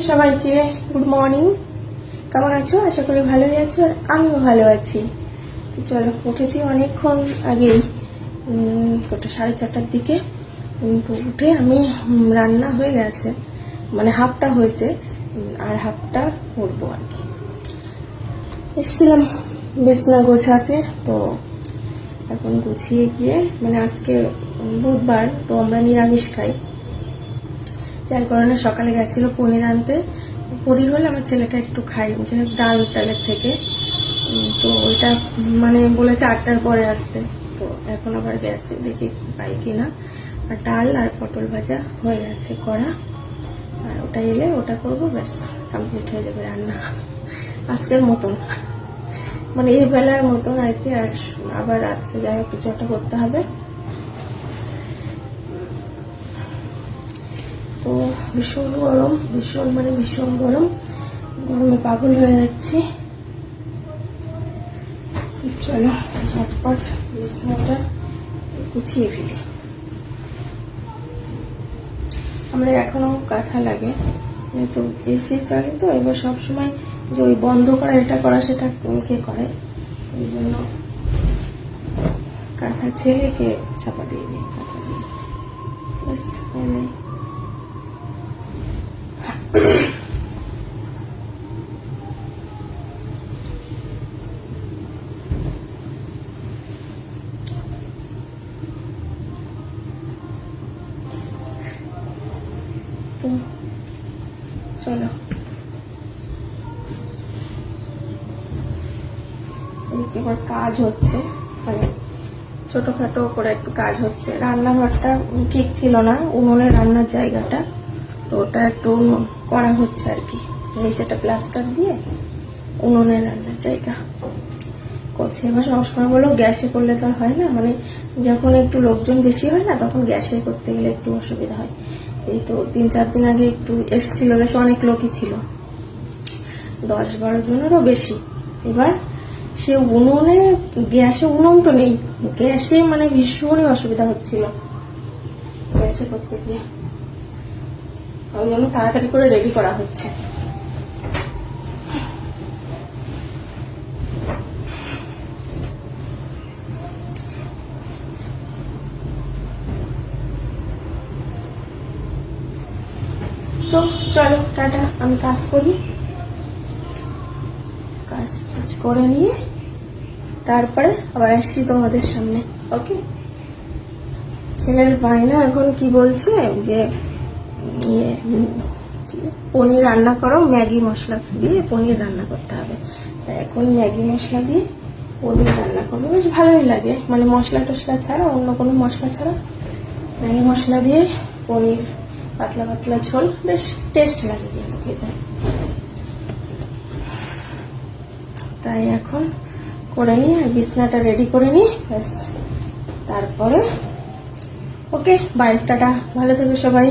সবাইকে good morning. কেমন আছো? আশা করি ভালোই আছো, আর আমিও ভালো আছি। তো চলো, উঠেছি অনেকক্ষণ আগেই, 4:30টার দিকে। তো উঠে আমি রান্না হয়ে গেছে, মানে হাফটা হয়েছে, আর হাফটা করবো আর কি। এসেছিলাম বিছনা গোছাতে, তো এখন গুছিয়ে গিয়ে, মানে আজকে বুধবার, তো আমরা নিরামিষ খাই, যার কারণে সকালে গেছিল পনির আনতে। পনির হলে আমার ছেলেটা একটু খাই, ডালের থেকে। তো ওইটা মানে বলেছে 8টার পরে আসতে, তো এখন আবার গেছে, দেখি পাই কিনা। আর ডাল আর পটল ভাজা হয়ে গেছে করা, আর ওটা এলে ওটা করবো, ব্যাস কমপ্লিট হয়ে যাবে রান্না আজকের মতন, মানে এই বেলার মতন আর কি। আর আবার রাত্রে যাই হোক কিছু একটা করতে হবে। তো ভীষণ গরম, ভীষণ গরম, গরমে পাগল হয়ে যাচ্ছি। চলো ঝটপট বিছানাটা গুছিয়ে ফেলি। আমাদের এখনো কাঁথা লাগে, যেহেতু এসি চলে, তো এবার সবসময় যে ওই বন্ধ করা এটা করা সেটা কে করে, ওই জন্য কাঁথা ছেলেকে চাপা দিয়ে দিই, কাঁথা দিয়ে ব্যাস। চলো এবার কাজ হচ্ছে, মানে ছোটখাটো করে একটু কাজ হচ্ছে। রান্নাঘরটা ঠিক ছিল না, উনুনের রান্নার জায়গাটা, তো ওটা একটু করা হচ্ছে আর কি। নিচেটা প্লাস্টার দিয়ে উনুনের রান্নার জায়গা করছে। এবার সবসময় বলো গ্যাসে করলে তো আর হয় না, মানে যখন একটু লোকজন বেশি হয় না, তখন গ্যাসে করতে গেলে একটু অসুবিধা হয়। এই তো 3-4 দিন আগে একটু এসছিল, বেশ অনেক লোকই ছিল, 10-12 জনেরও বেশি। এবার সে উনুনে, গ্যাসে উনুন তো নেই, গ্যাসে মানে ভীষণই অসুবিধা হচ্ছিল গ্যাসে করতে গিয়ে, ওই জন্য তাড়াতাড়ি করে রেডি করা হচ্ছে। তো চলো টাটা, আমি কাজ করি, কাজ করে নিয়ে তারপরে আবার আসছি তোমাদের সামনে। ওকে, ছেলের বায়না এখন কি বলছে যে পনির রান্না করো, ম্যাগি মশলা দিয়ে পনির রান্না করতে হবে। এখন ম্যাগি মশলা দিয়ে পনির রান্না করবো, বেশ ভালোই লাগে, মানে মশলা টশলা ছাড়া, অন্য কোনো মশলা ছাড়া ম্যাগি মশলা দিয়ে পনির, পাতলা পাতলা ঝোল, বেশ টেস্ট লাগে কিন্তু খেতে। তাই এখন করে নিই, আর বিছনাটা রেডি করে নিই, ব্যাস তারপরে ওকে বাই, টাটা, ভালো থেকো সবাই।